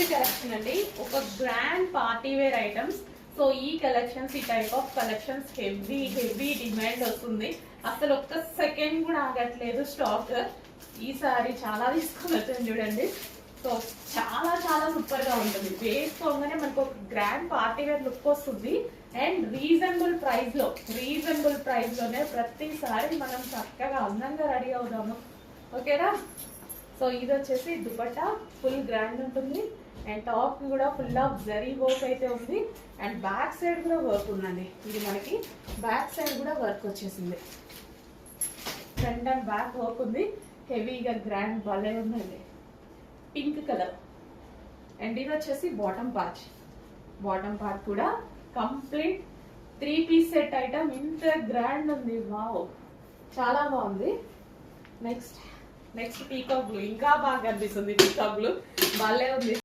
Next collection అండి, ఒక grand party wear items. So ఈ కలెక్షన్స్, ఈ type of collections heavy demand వస్తుంది. అసలు ఒక్క సెకండ్ కూడా ఆగట్లేదు స్టాక్. ఈసారి చాలా తీసుకొని వచ్చాను చూడండి. సో చాలా సూపర్ గా ఉంటుంది. వేసుకోగానే మనకు ఒక గ్రాండ్ పార్టీ వేర్ లుక్ వస్తుంది. అండ్ రీజనబుల్ ప్రైస్ లోనే ప్రతిసారి మనం చక్కగా అందంగా రెడీ అవుదాము. ఓకేనా? సో ఇది వచ్చేసి దుపట్టా ఫుల్ గ్రాండ్ ఉంటుంది. అండ్ టాప్ కూడా ఫుల్ ఆఫ్ జరీ వర్క్ అయితే ఉంది. అండ్ బ్యాక్ సైడ్ కూడా వర్క్ ఉందండి. ఇది మనకి బ్యాక్ సైడ్ కూడా వర్క్ వచ్చేసింది. ఫ్రంట్ అండ్ బ్యాక్ వర్క్ ఉంది. హెవీగా గ్రాండ్ భలే ఉందండి. Pink colour. అండ్ ఇది వచ్చేసి బాటమ్ పార్ట్ కూడా కంప్లీట్ 3 పీస్ సెట్ ఐటమ్. ఇంత గ్రాండ్ ఉంది. వావ్, చాలా బాగుంది. నెక్స్ట్ పీకాక్ బ్లూ ఇంకా బాగా కనిపిస్తుంది. పీకాక్ బ్లూ భలే ఉంది.